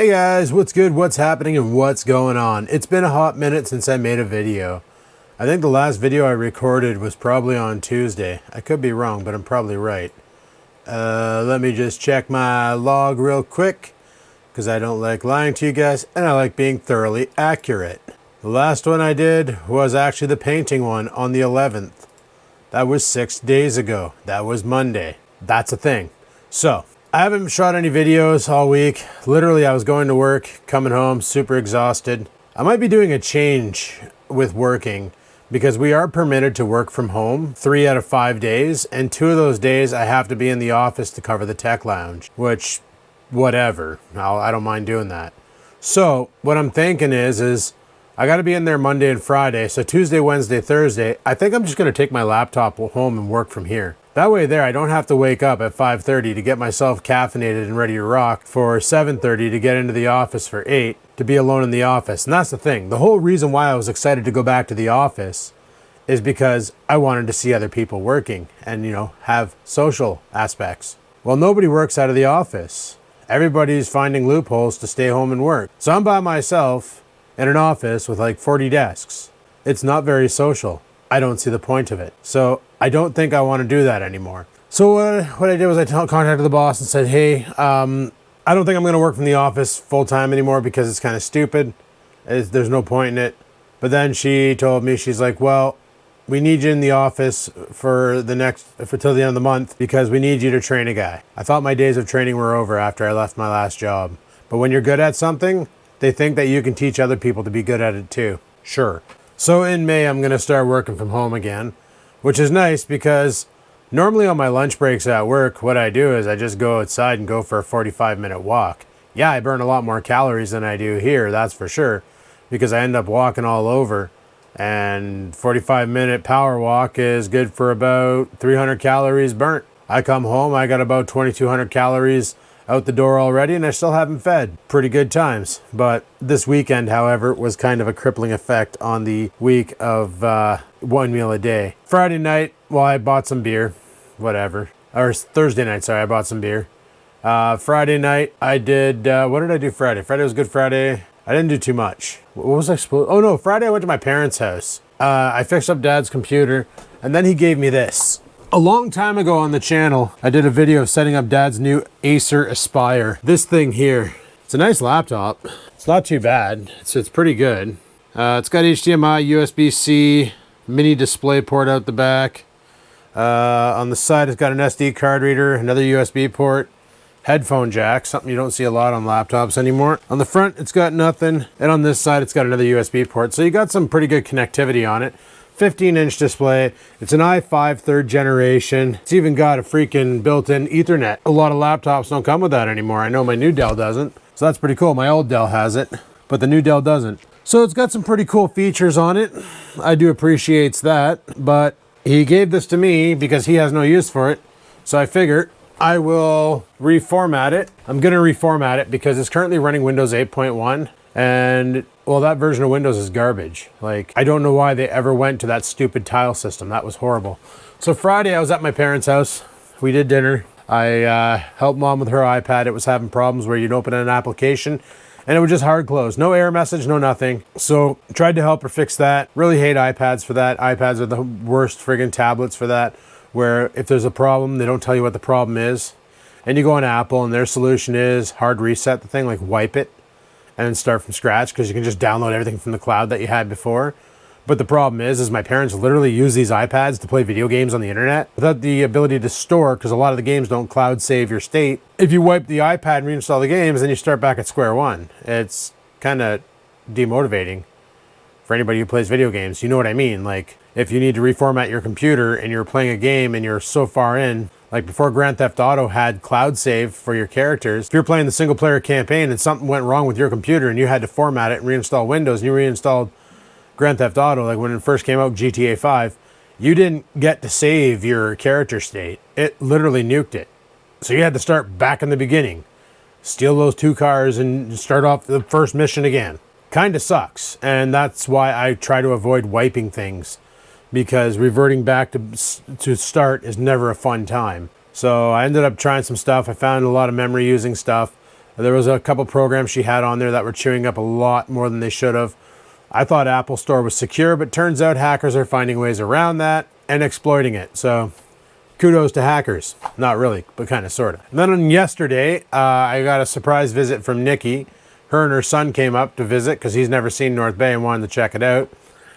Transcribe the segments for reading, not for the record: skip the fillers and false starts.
Hey guys, what's good, what's happening, and what's going on? It's been a hot minute since I made a video. I think the last video I recorded was probably on Tuesday. I could be wrong, but I'm probably right. Let me just check my log real quick, because I don't like lying to you guys, and I like being thoroughly accurate. The last one I did was actually the painting one on the 11th. That was 6 days ago. That was Monday. That's a thing. So, I haven't shot any videos all week. Literally, I was going to work, coming home, super exhausted. I might be doing a change with working because we are permitted to work from home 3 out of 5 days, and 2 of those days I have to be in the office to cover the tech lounge, which, whatever. I don't mind doing that. So, what I'm thinking is I got to be in there Monday and Friday, so Tuesday, Wednesday, Thursday, I think I'm just going to take my laptop home and work from here. That way there, I don't have to wake up at 5:30 to get myself caffeinated and ready to rock for 7:30 to get into the office for 8 to be alone in the office. And that's the thing. The whole reason why I was excited to go back to the office is because I wanted to see other people working and, have social aspects. Well, nobody works out of the office. Everybody's finding loopholes to stay home and work. So I'm by myself in an office with like 40 desks. It's not very social. I don't see the point of it. So I don't think I want to do that anymore. So what I did was I contacted the boss and said, hey, I don't think I'm going to work from the office full time anymore because it's kind of stupid. There's no point in it. But then she told me, she's like, well, we need you in the office till the end of the month because we need you to train a guy. I thought my days of training were over after I left my last job. But when you're good at something, they think that you can teach other people to be good at it too. Sure. So in May, I'm going to start working from home again, which is nice because normally on my lunch breaks at work, what I do is I just go outside and go for a 45-minute walk. Yeah, I burn a lot more calories than I do here, that's for sure, because I end up walking all over, and 45-minute power walk is good for about 300 calories burnt. I come home, I got about 2,200 calories out the door already, and I still haven't fed. Pretty good times. But this weekend, however, was kind of a crippling effect on the week of 1 meal a day. Friday night, well, I bought some beer, whatever. Or Thursday night, sorry, I bought some beer. Friday night, I did, what did I do Friday? Friday was Good Friday. I didn't do too much. What was I supposed, oh no, Friday I went to my parents' house. I fixed up Dad's computer, and then he gave me this. A long time ago on the channel, I did a video of setting up Dad's new Acer Aspire. This thing here, it's a nice laptop. It's not too bad. It's pretty good. It's got HDMI, USB-C, mini display port out the back. On the side, it's got an SD card reader, another USB port, headphone jack, something you don't see a lot on laptops anymore. On the front, it's got nothing. And on this side, it's got another USB port. So you got some pretty good connectivity on it. 15-inch display. It's an i5 3rd generation. It's even got a freaking built-in Ethernet. A lot of laptops don't come with that anymore. I know my new Dell doesn't. So that's pretty cool. My old Dell has it, but the new Dell doesn't. So it's got some pretty cool features on it. I do appreciate that, but he gave this to me because he has no use for it. So I figured I will reformat it. I'm going to reformat it because it's currently running Windows 8.1, and well, that version of Windows is garbage. Like, I don't know why they ever went to that stupid tile system. That was horrible. So Friday, I was at my parents' house. We did dinner. I helped Mom with her iPad. It was having problems where you'd open an application and it would just hard close. No error message, no nothing. So tried to help her fix that. Really hate iPads for that. iPads are the worst friggin' tablets for that, where if there's a problem, they don't tell you what the problem is. And you go on Apple and their solution is hard reset the thing, like wipe it and start from scratch, because you can just download everything from the cloud that you had before. But the problem is my parents literally use these iPads to play video games on the internet without the ability to store, because a lot of the games don't cloud save your state. If you wipe the iPad and reinstall the games, then you start back at square one. It's kind of demotivating for anybody who plays video games. You know what I mean? Like, if you need to reformat your computer and you're playing a game and you're so far in, like before Grand Theft Auto had cloud save for your characters, if you're playing the single player campaign and something went wrong with your computer and you had to format it and reinstall Windows and you reinstalled Grand Theft Auto, like when it first came out, GTA 5, you didn't get to save your character state. It literally nuked it. So you had to start back in the beginning, steal those 2 cars and start off the first mission again. Kind of sucks. And that's why I try to avoid wiping things, because reverting back to start is never a fun time. So I ended up trying some stuff. I found a lot of memory using stuff. There was a couple programs she had on there that were chewing up a lot more than they should have. I thought Apple Store was secure, but turns out hackers are finding ways around that and exploiting it. So kudos to hackers. Not really, but kind of, sort of. And then on yesterday, I got a surprise visit from Nikki. Her and her son came up to visit because he's never seen North Bay and wanted to check it out.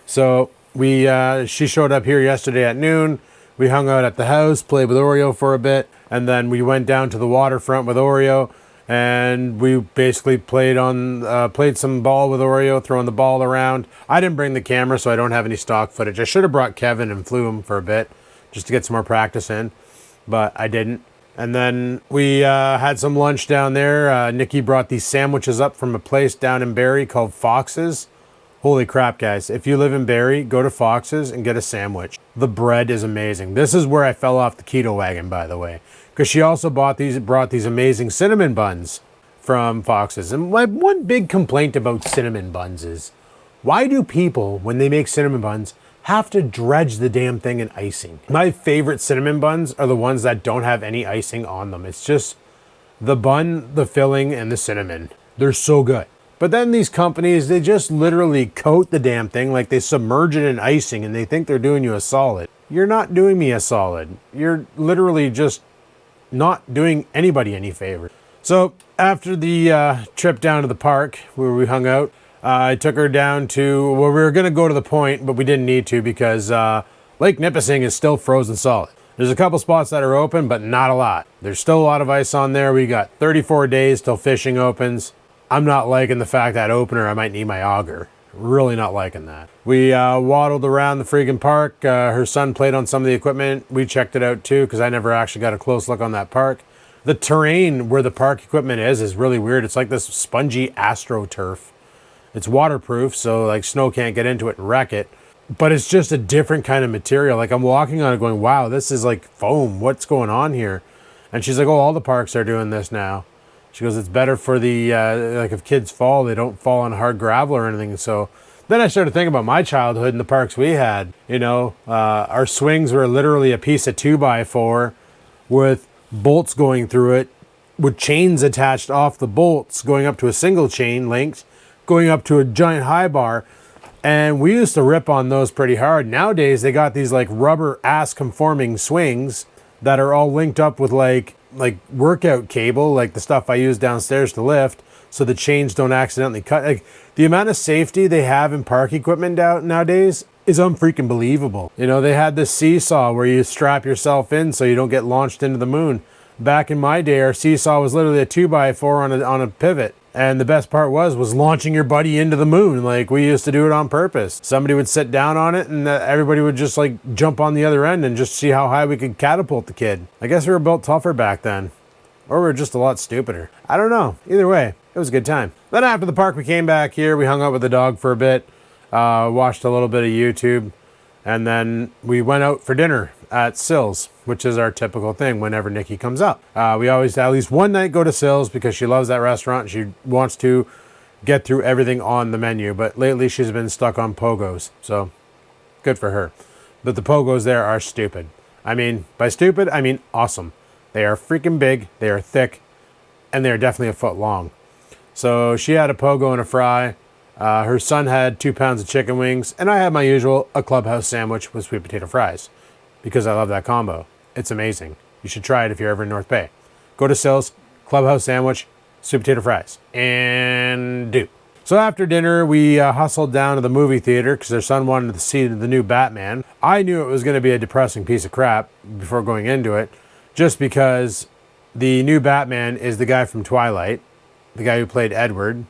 So she showed up here yesterday at noon. We hung out at the house, played with Oreo for a bit, and then we went down to the waterfront with Oreo, and we basically played some ball with Oreo, throwing the ball around. I didn't bring the camera, so I don't have any stock footage. I should have brought Kevin and flew him for a bit, just to get some more practice in, but I didn't. And then we had some lunch down there. Nikki brought these sandwiches up from a place down in Barrie called Fox's. Holy crap, guys. If you live in Barrie, go to Fox's and get a sandwich. The bread is amazing. This is where I fell off the keto wagon, by the way, because she also brought these amazing cinnamon buns from Fox's. And my one big complaint about cinnamon buns is, why do people, when they make cinnamon buns, have to dredge the damn thing in icing? My favorite cinnamon buns are the ones that don't have any icing on them. It's just the bun, the filling, and the cinnamon. They're so good. But then these companies, they just literally coat the damn thing like they submerge it in icing and they think they're doing you a solid. You're not doing me a solid. You're literally just not doing anybody any favor. So after the trip down to the park where we hung out, I took her down to, well, we were going to go to the point, but we didn't need to because Lake Nipissing is still frozen solid. There's a couple spots that are open, but not a lot. There's still a lot of ice on there. We got 34 days till fishing opens. I'm not liking the fact that opener, I might need my auger. Really not liking that. We waddled around the freaking park. Her son played on some of the equipment. We checked it out too because I never actually got a close look on that park. The terrain where the park equipment is really weird. It's like this spongy AstroTurf. It's waterproof, so like snow can't get into it and wreck it. But it's just a different kind of material. Like I'm walking on it going, wow, this is like foam. What's going on here? And she's like, oh, all the parks are doing this now. She goes, it's better for the, like if kids fall, they don't fall on hard gravel or anything. So then I started thinking about my childhood and the parks we had. You know, our swings were literally a piece of 2x4 with bolts going through it, with chains attached off the bolts, going up to a single chain linked, going up to a giant high bar. And we used to rip on those pretty hard. Nowadays, they got these like rubber ass conforming swings that are all linked up with like workout cable, like the stuff I use downstairs to lift, so the chains don't accidentally cut. Like the amount of safety they have in park equipment nowadays is unfreaking believable. You know, they had this seesaw where you strap yourself in so you don't get launched into the moon. Back in my day, our seesaw was literally a 2x4 on a pivot. And the best part was launching your buddy into the moon. Like we used to do it on purpose. Somebody would sit down on it and everybody would just like jump on the other end and just see how high we could catapult the kid. I guess we were built tougher back then. Or we were just a lot stupider. I don't know. Either way, it was a good time. Then after the park, we came back here. We hung out with the dog for a bit. Watched a little bit of YouTube. And then we went out for dinner at Sills, which is our typical thing whenever Nikki comes up. We always at least one night go to Sills because she loves that restaurant. She wants to get through everything on the menu, but lately she's been stuck on pogos, so good for her. But the pogos there are stupid. I mean, by stupid, I mean awesome. They are freaking big, they are thick, and they're definitely a foot long. So she had a pogo and a fry. Her son had 2 pounds of chicken wings, and I had my usual, a clubhouse sandwich with sweet potato fries, because I love that combo. It's amazing. You should try it if you're ever in North Bay. Go to Sills, clubhouse sandwich, sweet potato fries, and do. So after dinner, we hustled down to the movie theater because their son wanted to see the new Batman. I knew it was going to be a depressing piece of crap before going into it, just because the new Batman is the guy from Twilight, the guy who played Edward.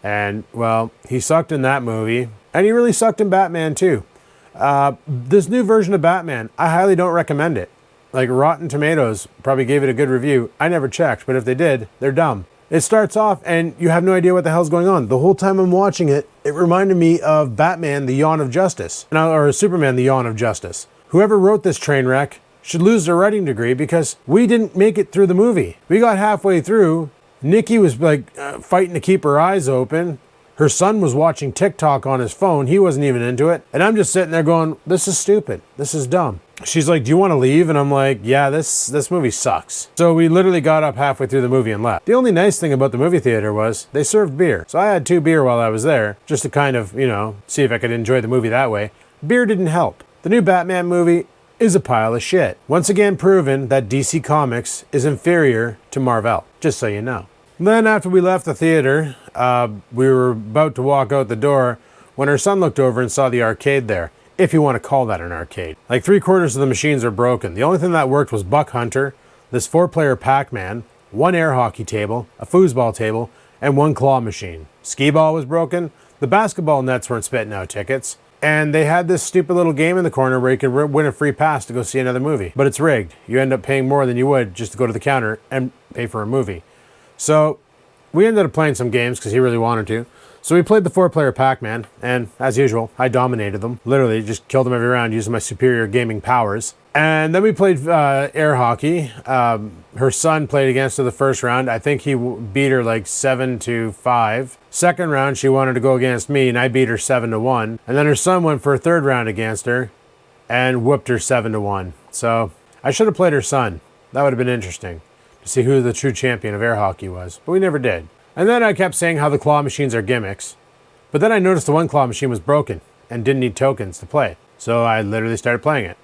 And, well, he sucked in that movie. And he really sucked in Batman, too. This new version of Batman, I highly don't recommend it. Like, Rotten Tomatoes probably gave it a good review. I never checked, but if they did, they're dumb. It starts off, and you have no idea what the hell's going on. The whole time I'm watching it, it reminded me of Batman, the Yawn of Justice. Or Superman, the Yawn of Justice. Whoever wrote this train wreck should lose their writing degree because we didn't make it through the movie. We got halfway through. Nikki was like fighting to keep her eyes open. Her son was watching TikTok on his phone. He wasn't even into it. And I'm just sitting there going, this is stupid. This is dumb. she's like, do you want to leave? And I'm like, yeah, this movie sucks. So we literally got up halfway through the movie and left. The only nice thing about the movie theater was they served beer. So I had 2 beer while I was there, just to kind of, you know, see if I could enjoy the movie that way. Beer didn't help. The new Batman movie is a pile of shit. Once again proven that DC Comics is inferior to Marvel, just so you know. Then after we left the theater, we were about to walk out the door when her son looked over and saw the arcade there. If you want to call that an arcade. Like 3/4 of the machines are broken. The only thing that worked was Buck Hunter, this 4-player Pac-Man, 1 air hockey table, a foosball table, and 1 claw machine. Skee-ball was broken, the basketball nets weren't spitting out tickets, and they had this stupid little game in the corner where you could win a free pass to go see another movie. But it's rigged. You end up paying more than you would just to go to the counter and pay for a movie. So we ended up playing some games because he really wanted to. So we played the 4-player Pac-Man, and as usual, I dominated them. Literally, just killed them every round using my superior gaming powers. And then we played air hockey. Her son played against her the first round. I think he beat her like 7-5. Second round, she wanted to go against me, and I beat her 7-1. And then her son went for a third round against her, and whooped her 7-1. So I should have played her son. That would have been interesting to see who the true champion of air hockey was, but we never did. And then I kept saying how the claw machines are gimmicks. But then I noticed the 1 claw machine was broken and didn't need tokens to play. So I literally started playing it.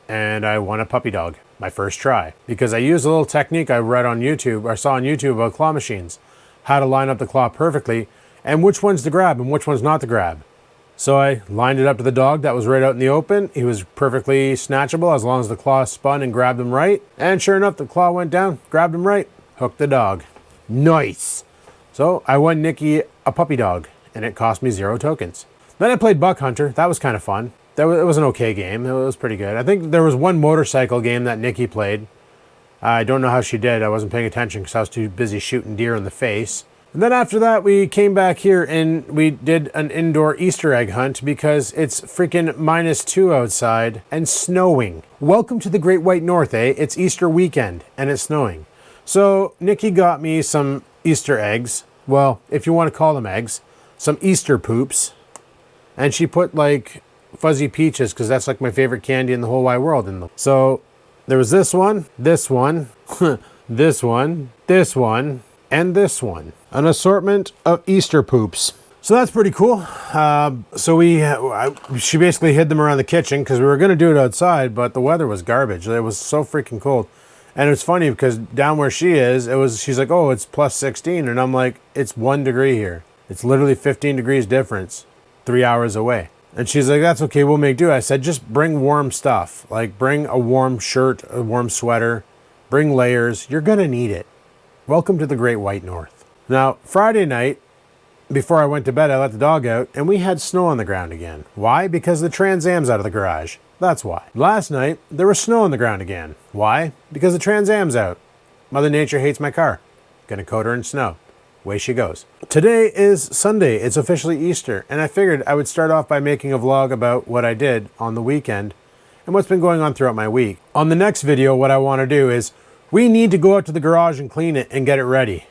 And I won a puppy dog, my first try. Because I used a little technique I read on YouTube, or saw on YouTube about claw machines. How to line up the claw perfectly, and which ones to grab and which ones not to grab. So I lined it up to the dog that was right out in the open. He was perfectly snatchable as long as the claw spun and grabbed him right. And sure enough, the claw went down, grabbed him right, hooked the dog. Nice! So I won Nikki a puppy dog, and it cost me 0 tokens. Then I played Buck Hunter. That was kind of fun. It was an okay game. It was pretty good. I think there was 1 motorcycle game that Nikki played. I don't know how she did. I wasn't paying attention because I was too busy shooting deer in the face. And then after that, we came back here and we did an indoor Easter egg hunt because it's freaking -2 outside and snowing. Welcome to the Great White North, eh? It's Easter weekend and it's snowing. So Nikki got me some Easter eggs. Well, if you want to call them eggs, some Easter poops. And she put like fuzzy peaches because that's like my favorite candy in the whole wide world in them. So there was this one, this one, this one, this one, and this one. An assortment of Easter poops. So that's pretty cool. She basically hid them around the kitchen because we were going to do it outside, but the weather was garbage. It was so freaking cold. And it's funny because down where she is, she's like, oh, it's +16. And I'm like, it's 1 degree here. It's literally 15 degrees difference, 3 hours away. And she's like, that's okay, we'll make do. I said, just bring warm stuff. Like bring a warm shirt, a warm sweater, bring layers. You're going to need it. Welcome to the Great White North. Now, Friday night, before I went to bed, I let the dog out and we had snow on the ground again. Why? Because the Trans Am's out of the garage. That's why. Last night, there was snow on the ground again. Why? Because the Trans Am's out. Mother Nature hates my car. Gonna coat her in snow. Way she goes. Today is Sunday. It's officially Easter. And I figured I would start off by making a vlog about what I did on the weekend and what's been going on throughout my week. On the next video, what I want to do is we need to go out to the garage and clean it and get it ready.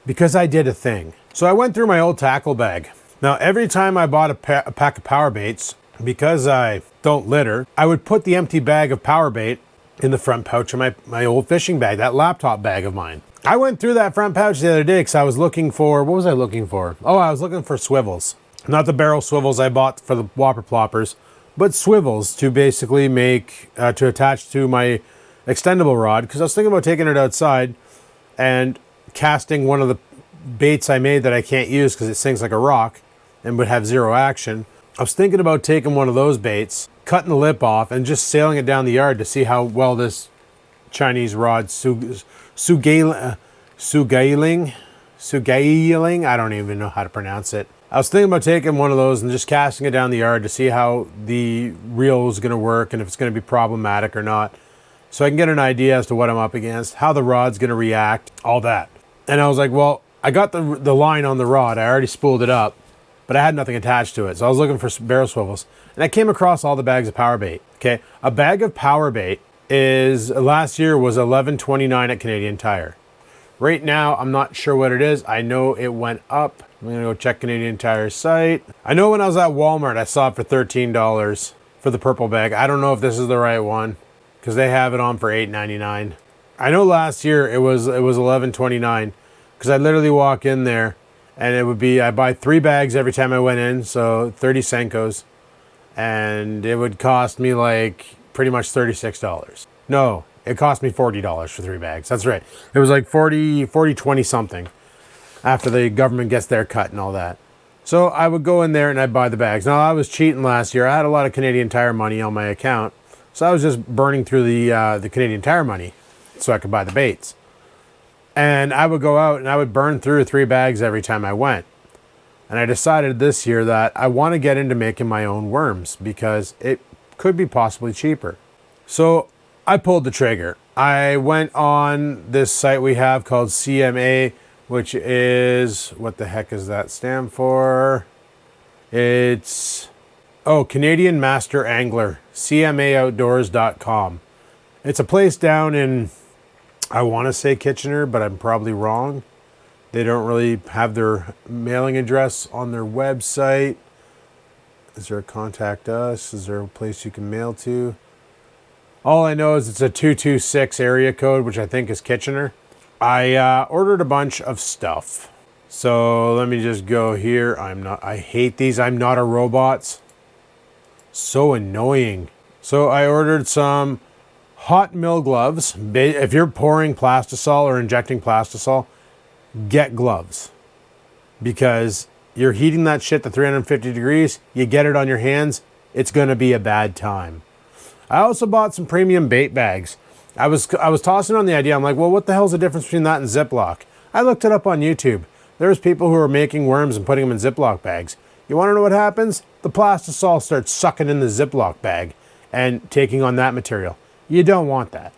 Because I did a thing. So I went through my old tackle bag. Now, every time I bought a pack of power baits, because I don't litter, I would put the empty bag of power bait in the front pouch of my old fishing bag, that laptop bag of mine. I went through that front pouch the other day because I was looking for, what was I looking for? Oh, I was looking for swivels. Not the barrel swivels I bought for the whopper ploppers, but swivels to basically make, to attach to my extendable rod, because I was thinking about taking it outside and casting one of the baits I made that I can't use because it sinks like a rock and would have 0 action. I was thinking about taking one of those baits, cutting the lip off, and just sailing it down the yard to see how well this Chinese rod, sugailing, I don't even know how to pronounce it. I was thinking about taking one of those and just casting it down the yard to see how the reel is going to work and if it's going to be problematic or not. So I can get an idea as to what I'm up against, how the rod's going to react, all that. And I was like, well, I got the line on the rod. I already spooled it up, but I had nothing attached to it. So I was looking for barrel swivels. And I came across all the bags of power bait. Okay, a bag of power bait is, last year was $11.29 at Canadian Tire. Right now, I'm not sure what it is. I know it went up. I'm gonna go check Canadian Tire's site. I know when I was at Walmart, I saw it for $13 for the purple bag. I don't know if this is the right one because they have it on for $8.99. I know last year it was $11.29 because I literally walk in there and it would be, I buy 3 bags every time I went in, so 30 Senkos, and it would cost me like pretty much $36. No, it cost me $40 for 3 bags. That's right. It was like 20 something after the government gets their cut and all that. So I would go in there and I'd buy the bags. Now I was cheating last year. I had a lot of Canadian Tire money on my account, so I was just burning through the Canadian Tire money so I could buy the baits. And I would go out and I would burn through 3 bags every time I went. And I decided this year that I want to get into making my own worms because it could be possibly cheaper. So I pulled the trigger. I went on this site we have called CMA, which is, what the heck does that stand for? It's, Canadian Master Angler, CMAOutdoors.com. It's a place down in, I want to say Kitchener, but I'm probably wrong. They don't really have their mailing address on their website. Is there a contact us? Is there a place you can mail to? All I know is it's a 226 area code, which I think is Kitchener. I ordered a bunch of stuff. So let me just go here. I hate these I'm Not a Robots. So annoying. So I ordered some hot mill gloves. If you're pouring plastisol or injecting plastisol, get gloves. Because you're heating that shit to 350 degrees, you get it on your hands, it's going to be a bad time. I also bought some premium bait bags. I was tossing on the idea. I'm like, well, what the hell's the difference between that and Ziploc? I looked it up on YouTube. There's people who are making worms and putting them in Ziploc bags. You want to know what happens? The plastisol starts sucking in the Ziploc bag and taking on that material. You don't want that,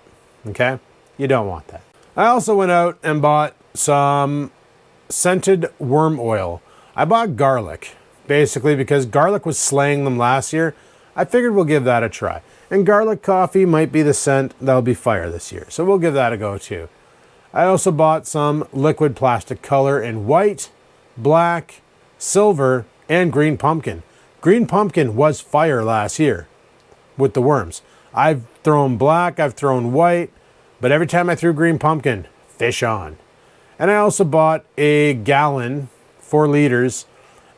okay? You don't want that. I also went out and bought some scented worm oil. I bought garlic, basically because garlic was slaying them last year. I figured we'll give that a try. And garlic coffee might be the scent that'll be fire this year. So we'll give that a go too. I also bought some liquid plastic color in white, black, silver, and green pumpkin. Green pumpkin was fire last year with the worms. I've thrown black, I've thrown white, but every time I threw green pumpkin, fish on. And I also bought a gallon, 4 liters,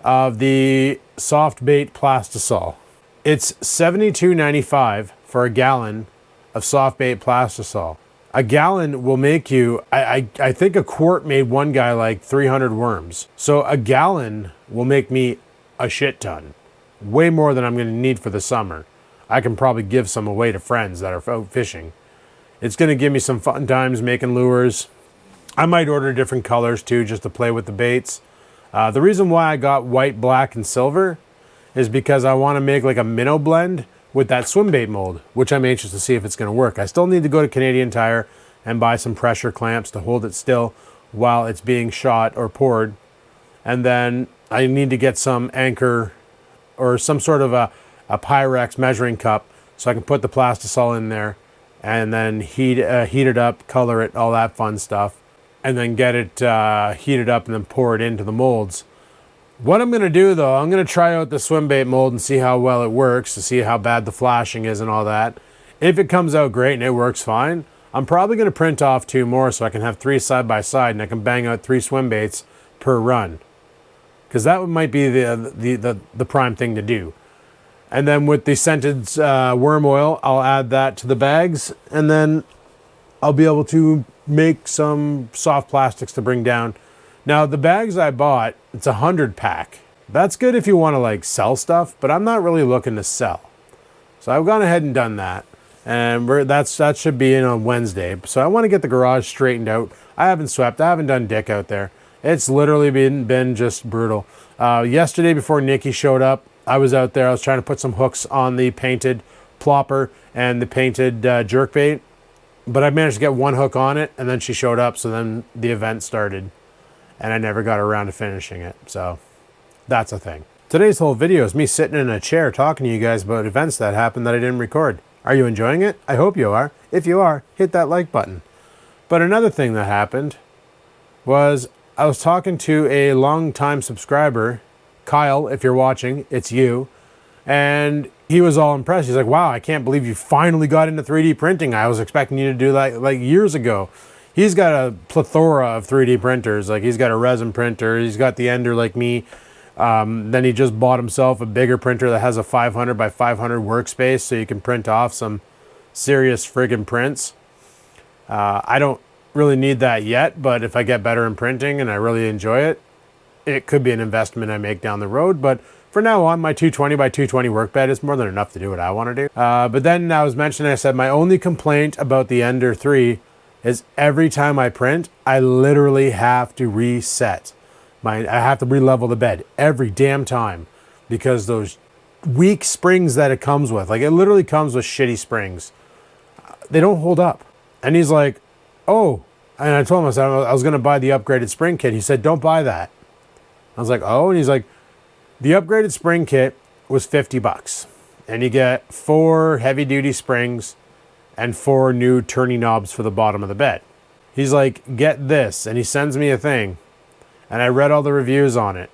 of the soft bait plastisol. It's $72.95 for a gallon of soft bait plastisol. A gallon will make you, I think a quart made one guy like 300 worms. So a gallon will make me a shit ton. Way more than I'm going to need for the summer. I can probably give some away to friends that are out fishing. It's going to give me some fun times making lures. I might order different colors too, just to play with the baits. The reason why I got white, black, and silver is because I want to make like a minnow blend with that swim bait mold, which I'm anxious to see if it's going to work. I still need to go to Canadian Tire and buy some pressure clamps to hold it still while it's being shot or poured. And then I need to get some anchor or some sort of a Pyrex measuring cup so I can put the plastisol in there and then heat it up, color it, all that fun stuff, and then get it heated up and then pour it into the molds. What I'm going to do though, I'm going to try out the swim bait mold and see how well it works, to see how bad the flashing is and all that. If it comes out great and it works fine, I'm probably going to print off 2 more so I can have 3 side by side and I can bang out 3 swim baits per run. Because that might be the prime thing to do. And then with the scented worm oil, I'll add that to the bags and then I'll be able to make some soft plastics to bring down. Now the bags I bought, it's a 100 pack. That's good if you want to like sell stuff, but I'm not really looking to sell. So I've gone ahead and done that. And that should be in on Wednesday. So I want to get the garage straightened out. I haven't swept, I haven't done dick out there. It's literally been just brutal. Yesterday before Nikki showed up, I was out there, I was trying to put some hooks on the painted plopper and the painted jerkbait. But I managed to get 1 hook on it and then she showed up, so then the event started. And I never got around to finishing it, so that's a thing. Today's whole video is me sitting in a chair talking to you guys about events that happened that I didn't record. Are you enjoying it? I hope you are. If you are, hit that like button. But another thing that happened was I was talking to a long-time subscriber, Kyle, if you're watching, it's you, and he was all impressed. He's like, wow, I can't believe you finally got into 3D printing. I was expecting you to do that like years ago. He's got a plethora of 3D printers. Like, he's got a resin printer. He's got the Ender like me. Then he just bought himself a bigger printer that has a 500 by 500 workspace, so you can print off some serious friggin' prints. I don't really need that yet, but if I get better in printing and I really enjoy it, it could be an investment I make down the road. But for now on, my 220 by 220 workbed is more than enough to do what I want to do. But then I was mentioning, I said my only complaint about the Ender 3 is every time I print, I literally have to reset. I have to re-level the bed every damn time because those weak springs that it comes with, like it literally comes with shitty springs. They don't hold up. And he's like, oh, and I told him, I was going to buy the upgraded spring kit. He said, don't buy that. I was like, oh, and he's like, the upgraded spring kit was $50 and you get 4 heavy duty springs and 4 new turning knobs for the bottom of the bed. He's like, get this. And he sends me a thing. And I read all the reviews on it.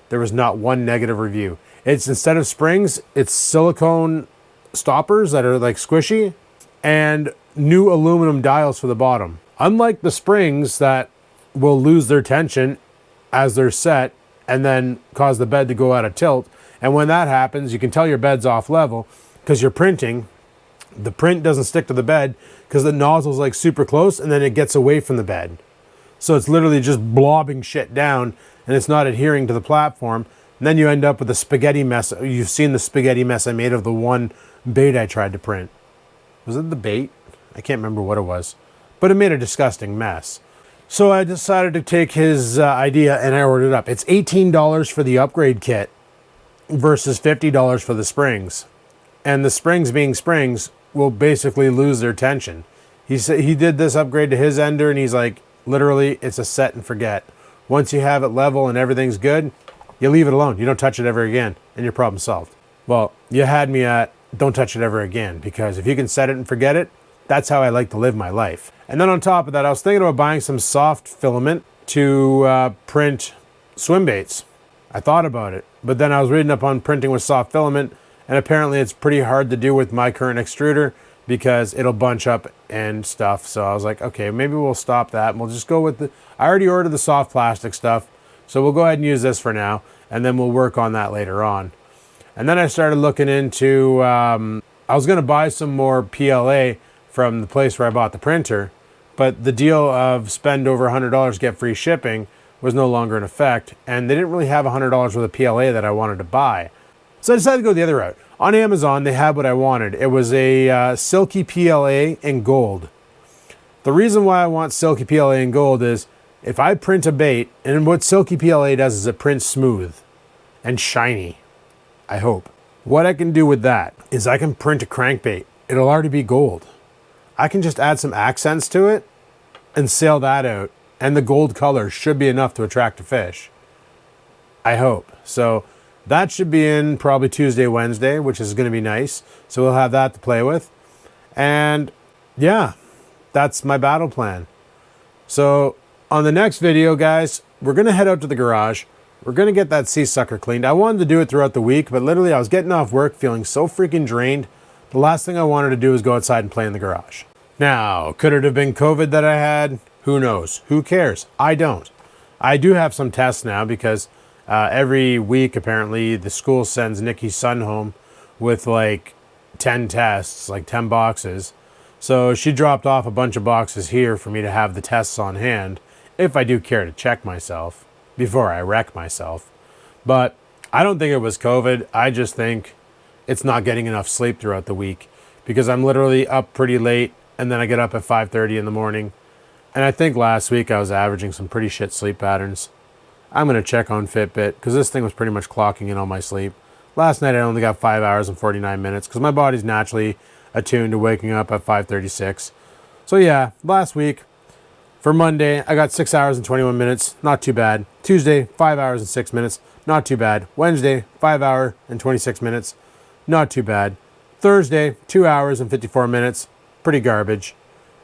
There was not one negative review. It's, instead of springs, it's silicone stoppers that are like squishy and new aluminum dials for the bottom. Unlike the springs that will lose their tension as they're set and then cause the bed to go out of tilt. And when that happens, you can tell your bed's off level because you're printing. The print doesn't stick to the bed because the nozzle's like super close and then it gets away from the bed. So it's literally just blobbing shit down and it's not adhering to the platform. And then you end up with a spaghetti mess. You've seen the spaghetti mess I made of the one bait I tried to print. Was it the bait? I can't remember what it was. But it made a disgusting mess. So I decided to take his idea and I ordered it up. It's $18 for the upgrade kit versus $50 for the springs. And the springs being springs will basically lose their tension. He said he did this upgrade to his Ender and he's like, literally, it's a set and forget. Once you have it level and everything's good, you leave it alone. You don't touch it ever again, and your problem's solved. Well, you had me at don't touch it ever again, because if you can set it and forget it, that's how I like to live my life. And then on top of that, I was thinking about buying some soft filament to print swim baits. I thought about it, but then I was reading up on printing with soft filament, and apparently it's pretty hard to do with my current extruder because it'll bunch up and stuff. So I was like, okay, maybe we'll stop that and we'll just go with I already ordered the soft plastic stuff, so we'll go ahead and use this for now, and then we'll work on that later on. And then I started looking into, I was gonna buy some more PLA from the place where I bought the printer, but the deal of spend over $100, get free shipping was no longer in effect, and they didn't really have $100 worth of PLA that I wanted to buy. So I decided to go the other route. On Amazon, they had what I wanted. It was a silky PLA in gold. The reason why I want silky PLA in gold is if I print a bait, and what silky PLA does is it prints smooth and shiny, I hope. What I can do with that is I can print a crankbait. It'll already be gold. I can just add some accents to it and sail that out, and the gold color should be enough to attract a fish. I hope. So that should be in probably Tuesday, Wednesday, which is going to be nice. So we'll have that to play with. And yeah, that's my battle plan. So on the next video, guys, we're going to head out to the garage. We're going to get that sea sucker cleaned. I wanted to do it throughout the week, but literally I was getting off work feeling so freaking drained. The last thing I wanted to do was go outside and play in the garage. Now, could it have been COVID that I had? Who knows? Who cares? I don't. I do have some tests now because every week, apparently, the school sends Nikki's son home with like 10 tests, like 10 boxes. So she dropped off a bunch of boxes here for me to have the tests on hand if I do care to check myself before I wreck myself. But I don't think it was COVID. I just think it's not getting enough sleep throughout the week because I'm literally up pretty late and then I get up at 5:30 in the morning. And I think last week I was averaging some pretty shit sleep patterns. I'm going to check on Fitbit because this thing was pretty much clocking in all my sleep. Last night I only got 5 hours and 49 minutes because my body's naturally attuned to waking up at 5:36. So yeah, last week for Monday I got 6 hours and 21 minutes, not too bad. Tuesday, 5 hours and 6 minutes, not too bad. Wednesday, 5 hour and 26 minutes, not too bad. Thursday, 2 hours and 54 minutes, pretty garbage.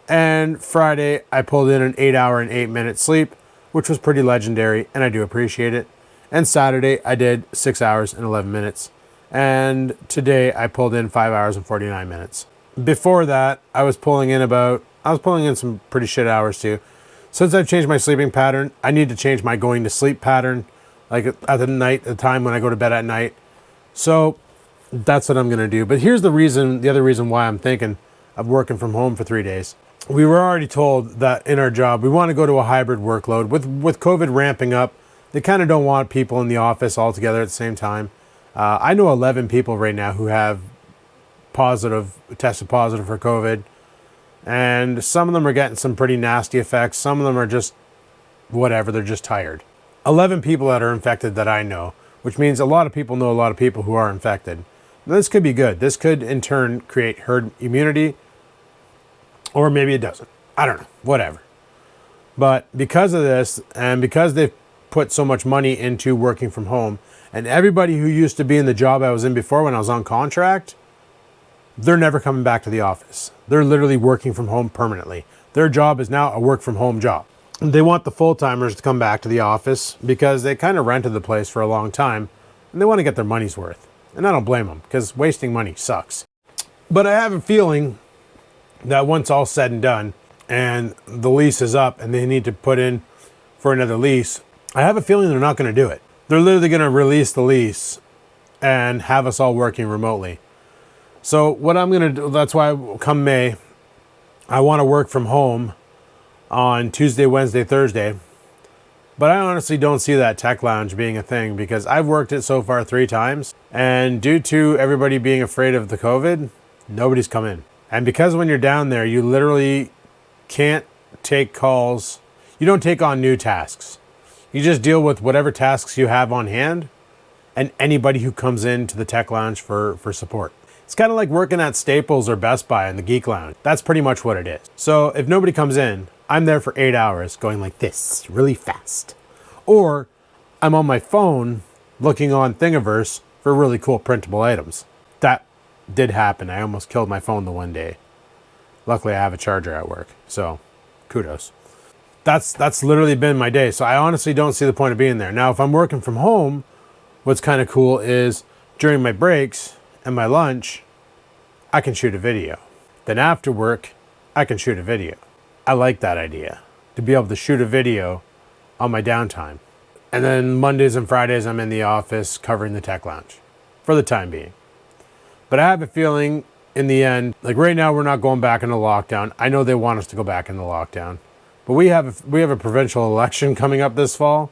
And Friday I pulled in an 8 hour and 8 minute sleep, which was pretty legendary, and I do appreciate it. And Saturday, I did 6 hours and 11 minutes. And today I pulled in 5 hours and 49 minutes. Before that, I was pulling in some pretty shit hours too. Since I've changed my sleeping pattern, I need to change my going to sleep pattern, like at the time when I go to bed at night. So that's what I'm going to do. But here's the other reason why I'm thinking of working from home for 3 days. We were already told that in our job, we want to go to a hybrid workload. With COVID ramping up, they kind of don't want people in the office all together at the same time. I know 11 people right now who have tested positive for COVID. And some of them are getting some pretty nasty effects. Some of them are just whatever, they're just tired. 11 people that are infected that I know, which means a lot of people know a lot of people who are infected. This could be good. This could in turn create herd immunity, or maybe it doesn't. I don't know, whatever. But because of this, and because they've put so much money into working from home, and everybody who used to be in the job I was in before when I was on contract, they're never coming back to the office. They're literally working from home permanently. Their job is now a work from home job. They want the full-timers to come back to the office because they kind of rented the place for a long time and they want to get their money's worth. And I don't blame them because wasting money sucks. But I have a feeling that once all said and done and the lease is up and they need to put in for another lease, I have a feeling they're not going to do it. They're literally going to release the lease and have us all working remotely. So what I'm going to do, that's why come May, I want to work from home on Tuesday, Wednesday, Thursday. But I honestly don't see that tech lounge being a thing because I've worked it so far 3 times. And due to everybody being afraid of the COVID, nobody's come in. And because when you're down there, you literally can't take calls. You don't take on new tasks. You just deal with whatever tasks you have on hand and anybody who comes into the tech lounge for support. It's kind of like working at Staples or Best Buy in the Geek Lounge. That's pretty much what it is. So if nobody comes in, I'm there for 8 hours going like this, really fast. Or I'm on my phone looking on Thingiverse for really cool printable items. That did happen. I almost killed my phone the one day. Luckily, I have a charger at work, so kudos. That's literally been my day. So I honestly don't see the point of being there. Now, if I'm working from home, what's kind of cool is during my breaks and my lunch, I can shoot a video. Then after work, I can shoot a video. I like that idea, to be able to shoot a video on my downtime. And then Mondays and Fridays, I'm in the office covering the tech lounge for the time being. But I have a feeling in the end, like right now, we're not going back into lockdown. I know they want us to go back into lockdown, but we have a provincial election coming up this fall.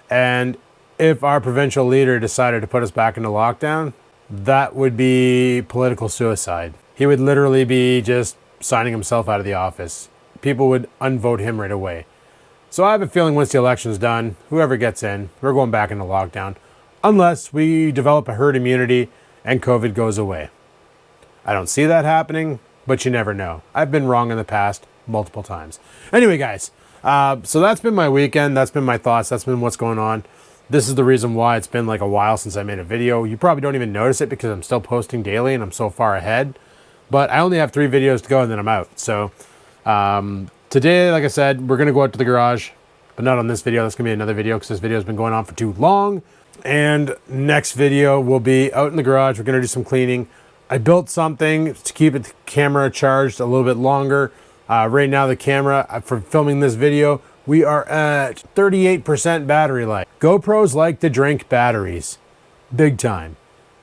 And if our provincial leader decided to put us back into lockdown, that would be political suicide. He would literally be just signing himself out of the office. People would unvote him right away. So I have a feeling once the election's done, whoever gets in, we're going back into lockdown. Unless we develop a herd immunity and COVID goes away. I don't see that happening, but you never know. I've been wrong in the past multiple times. Anyway, guys, so that's been my weekend. That's been my thoughts. That's been what's going on. This is the reason why it's been like a while since I made a video. You probably don't even notice it because I'm still posting daily and I'm so far ahead. But I only have 3 videos to go and then I'm out. So today, like I said, we're going to go out to the garage, but not on this video. That's going to be another video because this video has been going on for too long. And next video will be out in the garage. We're going to do some cleaning. I built something to keep the camera charged a little bit longer. Right now, the camera, for filming this video, we are at 38% battery life. GoPros like to drink batteries. Big time.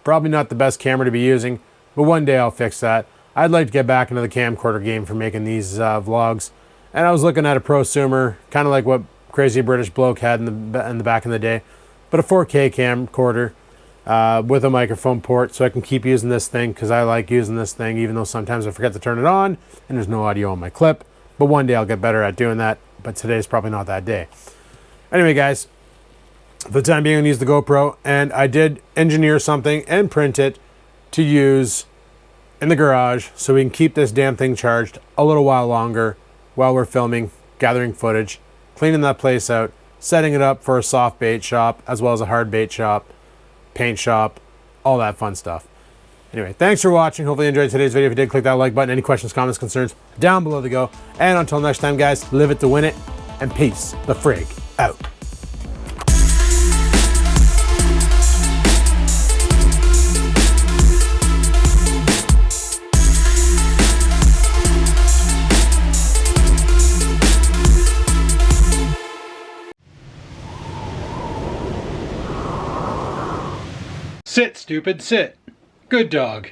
Probably not the best camera to be using, but one day I'll fix that. I'd like to get back into the camcorder game for making these vlogs. And I was looking at a prosumer, kind of like what Crazy British Bloke had in the back in the day, but a 4K camcorder with a microphone port, so I can keep using this thing because I like using this thing, even though sometimes I forget to turn it on and there's no audio on my clip. But one day I'll get better at doing that. But today's probably not that day. Anyway, guys, for the time being, I'm going to use the GoPro, and I did engineer something and print it to use in the garage so we can keep this damn thing charged a little while longer while we're filming, gathering footage, cleaning that place out, setting it up for a soft bait shop as well as a hard bait shop, paint shop, all that fun stuff. Anyway, thanks for watching. Hopefully you enjoyed today's video. If you did, click that like button. Any questions, comments, concerns, down below the go. And until next time, guys, live it to win it, and peace the frig out. Sit, stupid, sit. Good dog.